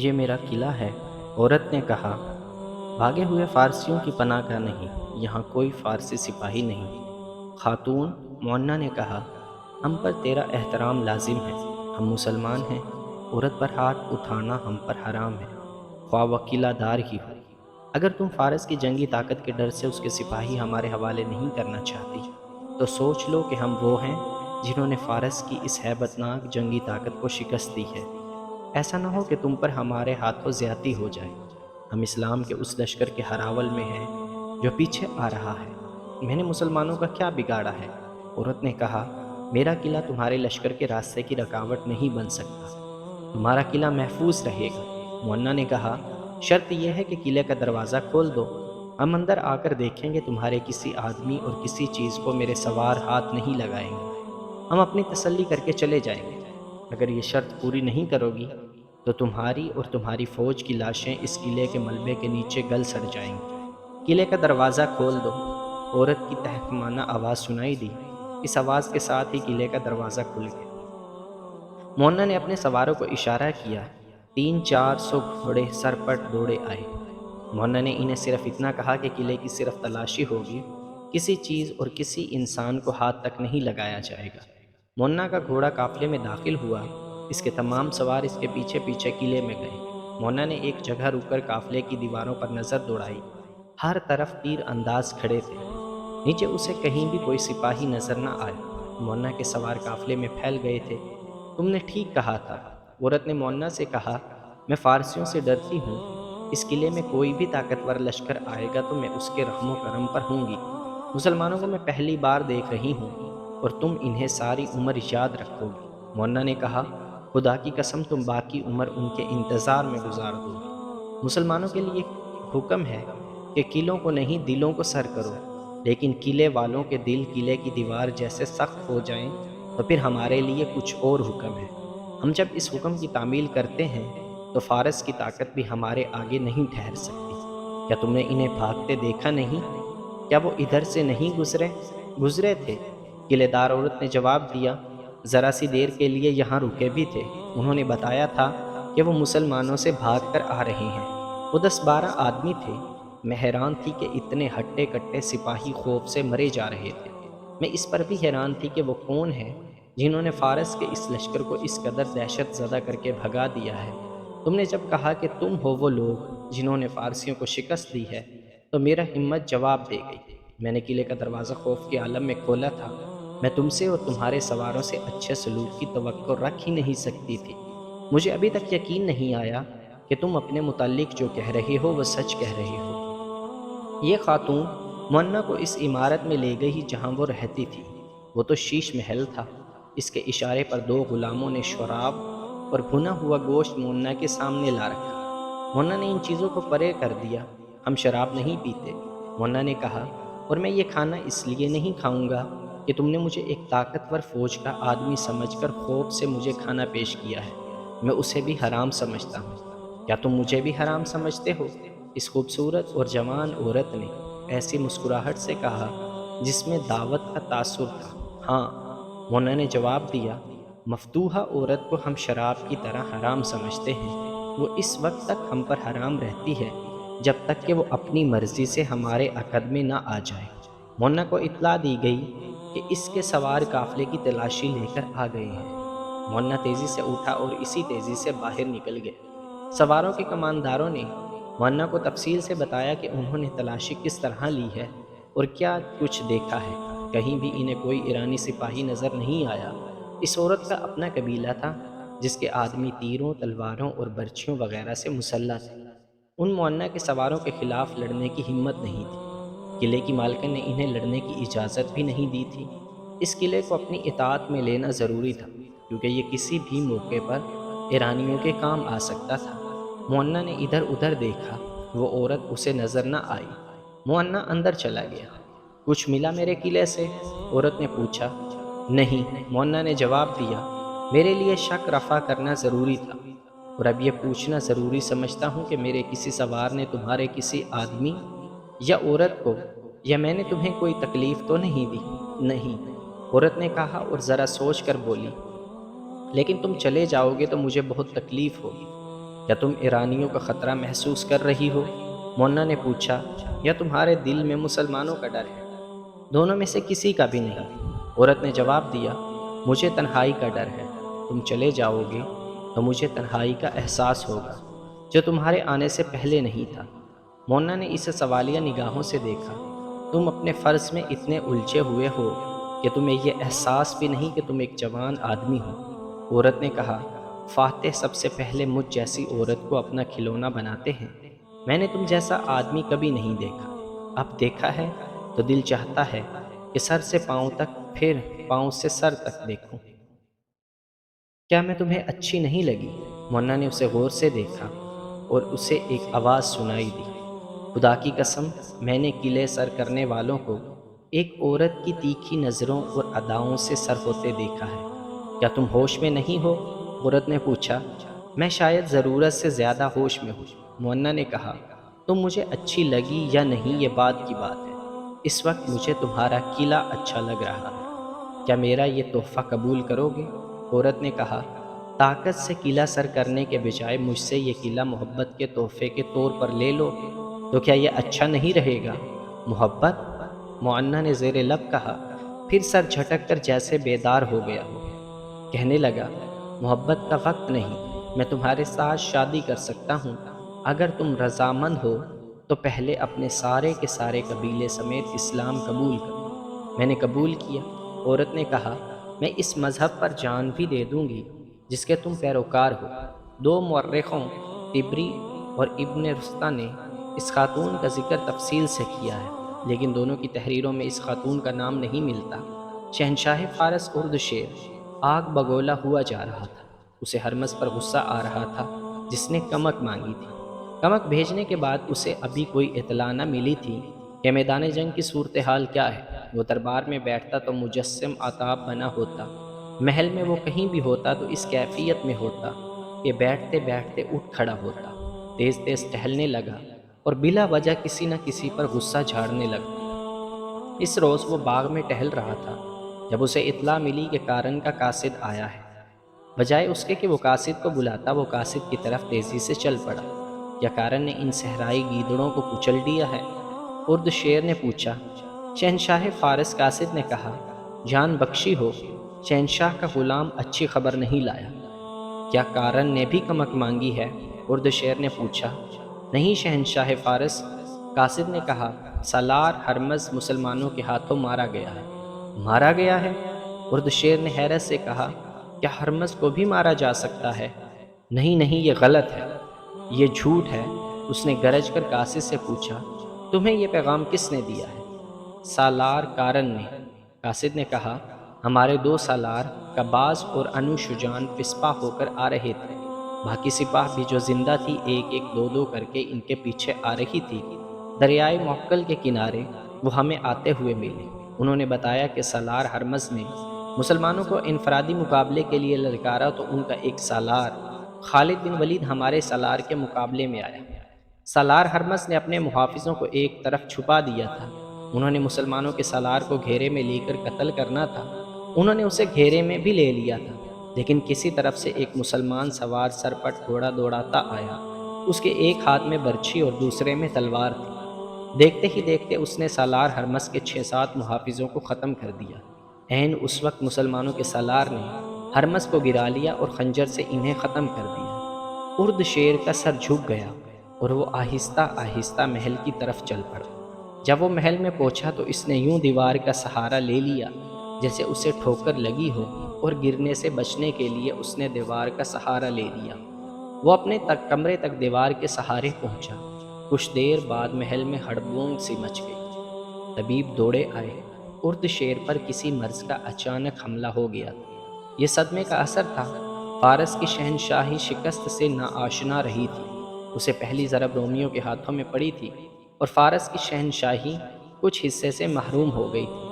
یہ میرا قلعہ ہے۔ عورت نے کہا، بھاگے ہوئے فارسیوں کی پناہ گاہ نہیں، یہاں کوئی فارسی سپاہی نہیں۔ خاتون معنا نے کہا، ہم پر تیرا احترام لازم ہے، ہم مسلمان ہیں، عورت پر ہاتھ اٹھانا ہم پر حرام ہے، خواہ وہ قلعہ دار ہی ہو۔ اگر تم فارس کی جنگی طاقت کے ڈر سے اس کے سپاہی ہمارے حوالے نہیں کرنا چاہتی تو سوچ لو کہ ہم وہ ہیں جنہوں نے فارس کی اس ہیبت ناک جنگی طاقت کو شکست دی ہے۔ ایسا نہ ہو کہ تم پر ہمارے ہاتھوں زیادتی ہو جائے۔ ہم اسلام کے اس لشکر کے ہراول میں ہیں جو پیچھے آ رہا ہے۔ میں نے مسلمانوں کا کیا بگاڑا ہے؟ عورت نے کہا، میرا قلعہ تمہارے لشکر کے راستے کی رکاوٹ نہیں بن سکتا، تمہارا قلعہ محفوظ رہے گا۔ معنا نے کہا، شرط یہ ہے کہ قلعے کا دروازہ کھول دو، ہم اندر آ کر دیکھیں گے تمہارے کسی آدمی اور کسی چیز کو میرے سوار ہاتھ نہیں لگائیں گے، ہم اپنی تسلی کر کے چلے جائیں گے۔ اگر یہ شرط پوری نہیں کرو گی تو تمہاری اور تمہاری فوج کی لاشیں اس قلعے کے ملبے کے نیچے گل سڑ جائیں گی۔ قلعے کا دروازہ کھول دو۔ عورت کی تحکمانہ آواز سنائی دی۔ اس آواز کے ساتھ ہی قلعے کا دروازہ کھل گیا۔ مونا نے اپنے سواروں کو اشارہ کیا۔ 300-400 گھوڑے سرپٹ دوڑے آئے۔ مونا نے انہیں صرف اتنا کہا کہ قلعے کی صرف تلاشی ہوگی، کسی چیز اور کسی انسان کو ہاتھ تک نہیں لگایا جائے گا۔ مونا کا گھوڑا قافلے میں داخل ہوا، اس کے تمام سوار اس کے پیچھے پیچھے قلعے میں گئے۔ مونا نے ایک جگہ رک کر قافلے کی دیواروں پر نظر دوڑائی، ہر طرف تیر انداز کھڑے تھے، نیچے اسے کہیں بھی کوئی سپاہی نظر نہ آیا۔ مونا کے سوار قافلے میں پھیل گئے تھے۔ تم نے ٹھیک کہا تھا۔ عورت نے مونا سے کہا، میں فارسیوں سے ڈرتی ہوں، اس قلعے میں کوئی بھی طاقتور لشکر آئے گا تو میں اس کے رحم و کرم پر ہوں گی۔ مسلمانوں کو میں پہلی بار دیکھ رہی ہوں اور تم انہیں ساری عمر یاد رکھو گی۔ مونا نے کہا، خدا کی قسم تم باقی عمر ان کے انتظار میں گزار دو گی۔ مسلمانوں کے لیے حکم ہے کہ قلعوں کو نہیں دلوں کو سر کرو، لیکن قلعے والوں کے دل قلعے کی دیوار جیسے سخت ہو جائیں تو پھر ہمارے لیے کچھ اور حکم ہے۔ ہم جب اس حکم کی تعمیل کرتے ہیں تو فارس کی طاقت بھی ہمارے آگے نہیں ٹھہر سکتی۔ کیا تم نے انہیں بھاگتے دیکھا نہیں؟ کیا وہ ادھر سے نہیں گزرے تھے؟ قلعے دار عورت نے جواب دیا، ذرا سی دیر کے لیے یہاں رکے بھی تھے، انہوں نے بتایا تھا کہ وہ مسلمانوں سے بھاگ کر آ رہے ہیں۔ وہ 10-12 آدمی تھے۔ میں حیران تھی کہ اتنے ہٹے کٹے سپاہی خوف سے مرے جا رہے تھے۔ میں اس پر بھی حیران تھی کہ وہ کون ہیں جنہوں نے فارس کے اس لشکر کو اس قدر دہشت زدہ کر کے بھگا دیا ہے۔ تم نے جب کہا کہ تم ہو وہ لوگ جنہوں نے فارسیوں کو شکست دی ہے تو میرا ہمت جواب دے گئی۔ میں نے قلعے کا دروازہ خوف کے عالم میں کھولا تھا۔ میں تم سے اور تمہارے سواروں سے اچھے سلوک کی توقع رکھ ہی نہیں سکتی تھی۔ مجھے ابھی تک یقین نہیں آیا کہ تم اپنے متعلق جو کہہ رہے ہو وہ سچ کہہ رہے ہو۔ یہ خاتون مونا کو اس عمارت میں لے گئی جہاں وہ رہتی تھی۔ وہ تو شیش محل تھا۔ اس کے اشارے پر 2 غلاموں نے شراب اور بھنا ہوا گوشت مونا کے سامنے لا رکھا۔ مونا نے ان چیزوں کو پرے کر دیا۔ ہم شراب نہیں پیتے، مونا نے کہا، اور میں یہ کھانا اس لیے نہیں کھاؤں گا کہ تم نے مجھے ایک طاقتور فوج کا آدمی سمجھ کر خوف سے مجھے کھانا پیش کیا ہے۔ میں اسے بھی حرام سمجھتا ہوں۔ کیا تم مجھے بھی حرام سمجھتے ہو؟ اس خوبصورت اور جوان عورت نے ایسی مسکراہٹ سے کہا جس میں دعوت کا تاثر تھا۔ ہاں، مونا نے جواب دیا، مفتوحہ عورت کو ہم شراب کی طرح حرام سمجھتے ہیں۔ وہ اس وقت تک ہم پر حرام رہتی ہے جب تک کہ وہ اپنی مرضی سے ہمارے عقد میں نہ آ جائے۔ مونا کو اطلاع دی گئی کہ اس کے سوار قافلے کی تلاشی لے کر آ گئے ہیں۔ مونا تیزی سے اٹھا اور اسی تیزی سے باہر نکل گیا۔ سواروں کے کمانداروں نے مونا کو تفصیل سے بتایا کہ انہوں نے تلاشی کس طرح لی ہے اور کیا کچھ دیکھا ہے۔ کہیں بھی انہیں کوئی ایرانی سپاہی نظر نہیں آیا۔ اس عورت کا اپنا قبیلہ تھا جس کے آدمی تیروں، تلواروں اور برچھیوں وغیرہ سے مسلح تھے۔ ان مونا کے سواروں کے خلاف لڑنے کی ہمت نہیں تھی۔ قلعے کی مالکن نے انہیں لڑنے کی اجازت بھی نہیں دی تھی۔ اس قلعے کو اپنی اطاعت میں لینا ضروری تھا کیونکہ یہ کسی بھی موقع پر ایرانیوں کے کام آ سکتا تھا۔ مونا نے ادھر ادھر دیکھا، وہ عورت اسے نظر نہ آئی۔ مونا اندر چلا گیا۔ کچھ ملا میرے قلعے سے؟ عورت نے پوچھا۔ نہیں، مونا نے جواب دیا، میرے لیے شک رفع کرنا ضروری تھا اور اب یہ پوچھنا ضروری سمجھتا ہوں کہ میرے کسی سوار نے تمہارے کسی آدمی یا عورت کو یا میں نے تمہیں کوئی تکلیف تو نہیں دی؟ نہیں، عورت نے کہا اور ذرا سوچ کر بولی، لیکن تم چلے جاؤ گے تو مجھے بہت تکلیف ہوگی۔ کیا تم ایرانیوں کا خطرہ محسوس کر رہی ہو؟ مونا نے پوچھا، یا تمہارے دل میں مسلمانوں کا ڈر ہے؟ دونوں میں سے کسی کا بھی نہیں، عورت نے جواب دیا۔ مجھے تنہائی کا ڈر ہے، تم چلے جاؤ گے تو مجھے تنہائی کا احساس ہوگا جو تمہارے آنے سے پہلے نہیں تھا۔ مونا نے اسے سوالیہ نگاہوں سے دیکھا۔ تم اپنے فرض میں اتنے الجھے ہوئے ہو کہ تمہیں یہ احساس بھی نہیں کہ تم ایک جوان آدمی ہو۔ عورت نے کہا، فاتح سب سے پہلے مجھ جیسی عورت کو اپنا کھلونا بناتے ہیں۔ میں نے تم جیسا آدمی کبھی نہیں دیکھا، اب دیکھا ہے تو دل چاہتا ہے کہ سر سے پاؤں تک، پھر پاؤں سے سر تک دیکھوں۔ کیا میں تمہیں اچھی نہیں لگی؟ مونا نے اسے غور سے دیکھا اور اسے ایک آواز سنائی دی، خدا کی قسم، میں نے قلعے سر کرنے والوں کو ایک عورت کی تیکھی نظروں اور اداؤں سے سر ہوتے دیکھا ہے۔ کیا تم ہوش میں نہیں ہو؟ عورت نے پوچھا۔ میں شاید ضرورت سے زیادہ ہوش میں ہوں، مونا نے کہا۔ تم مجھے اچھی لگی یا نہیں یہ بعد کی بات ہے، اس وقت مجھے تمہارا قلعہ اچھا لگ رہا ہے۔ کیا میرا یہ تحفہ قبول کرو گے؟ عورت نے کہا، طاقت سے قلعہ سر کرنے کے بجائے مجھ سے یہ قلعہ محبت کے تحفے کے طور پر لے لو تو کیا یہ اچھا نہیں رہے گا؟ محبت؟ معنا نے زیر لب کہا، پھر سر جھٹک کر جیسے بیدار ہو گیا ہو۔ کہنے لگا، محبت کا وقت نہیں، میں تمہارے ساتھ شادی کر سکتا ہوں اگر تم رضامند ہو تو پہلے اپنے سارے کے سارے قبیلے سمیت اسلام قبول کرو۔ میں نے قبول کیا۔ عورت نے کہا، میں اس مذہب پر جان بھی دے دوں گی جس کے تم پیروکار ہو۔ دو مورخوں، طبری اور ابن رستہ نے اس خاتون کا ذکر تفصیل سے کیا ہے، لیکن دونوں کی تحریروں میں اس خاتون کا نام نہیں ملتا۔ شہنشاہ فارس اردشیر آگ بگولا ہوا جا رہا تھا۔ اسے ہرمز پر غصہ آ رہا تھا جس نے کمک مانگی تھی۔ کمک بھیجنے کے بعد اسے ابھی کوئی اطلاع نہ ملی تھی کہ میدان جنگ کی صورتحال کیا ہے۔ وہ دربار میں بیٹھتا تو مجسم آتاب بنا ہوتا، محل میں وہ کہیں بھی ہوتا تو اس کیفیت میں ہوتا کہ بیٹھتے بیٹھتے اٹھ کھڑا ہوتا، تیز تیز ٹہلنے لگا اور بلا وجہ کسی نہ کسی پر غصہ جھاڑنے لگتا۔ اس روز وہ باغ میں ٹہل رہا تھا جب اسے اطلاع ملی کہ کارن کا قاصد آیا ہے۔ بجائے اس کے کہ وہ قاصد کو بلاتا، وہ قاصد کی طرف تیزی سے چل پڑا۔ کیا کارن نے ان صحرائی گیدڑوں کو کچل دیا ہے؟ ارد شیر نے پوچھا۔ شہنشاہ فارس قاصد نے کہا، جان بخشی ہو، شہنشاہ کا غلام اچھی خبر نہیں لایا۔ کیا کارن نے بھی کمک مانگی ہے؟ ارد شیر نے پوچھا۔ نہیں شہنشاہ فارس، قاصد نے کہا، سالار ہرمز مسلمانوں کے ہاتھوں مارا گیا ہے۔ مارا گیا ہے؟ ارد شیر نے حیرت سے کہا، کیا ہرمز کو بھی مارا جا سکتا ہے؟ نہیں نہیں، یہ غلط ہے، یہ جھوٹ ہے۔ اس نے گرج کر قاصد سے پوچھا، تمہیں یہ پیغام کس نے دیا ہے؟ سالار کارن نے۔ قاصد نے کہا، ہمارے دو سالار کباز اور انو شجان پسپا ہو کر آ رہے تھے۔ باقی سپاہ بھی جو زندہ تھی ایک ایک دو دو کر کے ان کے پیچھے آ رہی تھی۔ دریائے معقل کے کنارے وہ ہمیں آتے ہوئے ملے۔ انہوں نے بتایا کہ سالار ہرمز نے مسلمانوں کو انفرادی مقابلے کے لیے للکارا تو ان کا ایک سالار خالد بن ولید ہمارے سالار کے مقابلے میں آیا۔ سالار ہرمز نے اپنے محافظوں کو ایک طرف چھپا دیا تھا۔ انہوں نے مسلمانوں کے سالار کو گھیرے میں لے کر قتل کرنا تھا۔ انہوں نے اسے گھیرے میں بھی لے لیا تھا، لیکن کسی طرف سے ایک مسلمان سوار سرپٹ گھوڑا دوڑاتا آیا۔ اس کے ایک ہاتھ میں برچھی اور دوسرے میں تلوار تھی۔ دیکھتے ہی دیکھتے اس نے سالار ہرمز کے 6-7 محافظوں کو ختم کر دیا۔ عین اس وقت مسلمانوں کے سالار نے ہرمز کو گرا لیا اور خنجر سے انہیں ختم کر دیا۔ ارد شیر کا سر جھک گیا اور وہ آہستہ آہستہ محل کی طرف چل پڑا۔ جب وہ محل میں پہنچا تو اس نے یوں دیوار کا سہارا لے لیا جیسے اسے ٹھوکر لگی ہو، اور گرنے سے بچنے کے لیے اس نے دیوار کا سہارا لے لیا۔ وہ اپنے کمرے تک دیوار کے سہارے پہنچا۔ کچھ دیر بعد محل میں ہڑبڑ سی مچ گئی۔ طبیب دوڑے آئے۔ ارد شیر پر کسی مرض کا اچانک حملہ ہو گیا تھا۔ یہ صدمے کا اثر تھا۔ فارس کی شہنشاہی شکست سے ناآشنا رہی تھی۔ اسے پہلی ضرب رومیوں کے ہاتھوں میں پڑی تھی اور فارس کی شہنشاہی کچھ حصے سے محروم ہو گئی تھی۔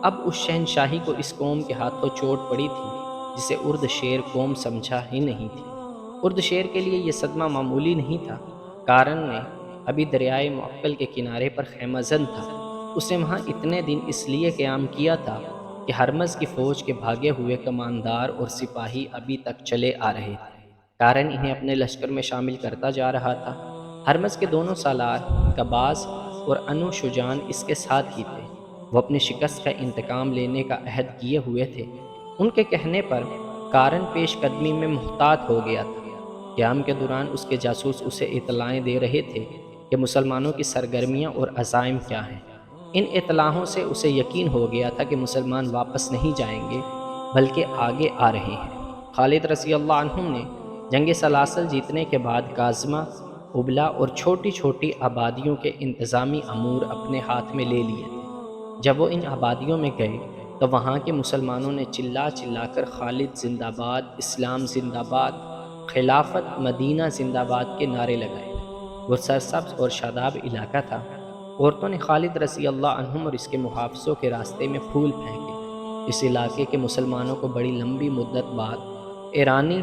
اب اس شہنشاہی کو اس قوم کے ہاتھوں چوٹ پڑی تھی جسے ارد شیر قوم سمجھا ہی نہیں تھی۔ ارد شیر کے لیے یہ صدمہ معمولی نہیں تھا۔ کارن نے ابھی دریائے معقل کے کنارے پر خیمہ زن تھا۔ اس نے وہاں اتنے دن اس لیے قیام کیا تھا کہ ہرمز کی فوج کے بھاگے ہوئے کماندار اور سپاہی ابھی تک چلے آ رہے تھے۔ کارن انہیں اپنے لشکر میں شامل کرتا جا رہا تھا۔ ہرمز کے دونوں سالار کباز اور انو شجان اس کے ساتھ ہی تھے۔ وہ اپنی شکست کا انتقام لینے کا عہد کیے ہوئے تھے۔ ان کے کہنے پر کارن پیش قدمی میں محتاط ہو گیا تھا۔ قیام کے دوران اس کے جاسوس اسے اطلاعیں دے رہے تھے کہ مسلمانوں کی سرگرمیاں اور عزائم کیا ہیں۔ ان اطلاعوں سے اسے یقین ہو گیا تھا کہ مسلمان واپس نہیں جائیں گے بلکہ آگے آ رہے ہیں۔ خالد رضی اللہ عنہ نے جنگ سلاسل جیتنے کے بعد کاظمہ، ابلا اور چھوٹی چھوٹی آبادیوں کے انتظامی امور اپنے ہاتھ میں لے لیے تھے۔ جب وہ ان آبادیوں میں گئے تو وہاں کے مسلمانوں نے چلا چلا کر خالد زندہ باد، اسلام زندہ باد، خلافت مدینہ زندہ باد کے نعرے لگائے۔ وہ سرسبز اور شاداب علاقہ تھا۔ عورتوں نے خالد رضی اللہ عنہم اور اس کے محافظوں کے راستے میں پھول پھینکے۔ اس علاقے کے مسلمانوں کو بڑی لمبی مدت بعد ایرانی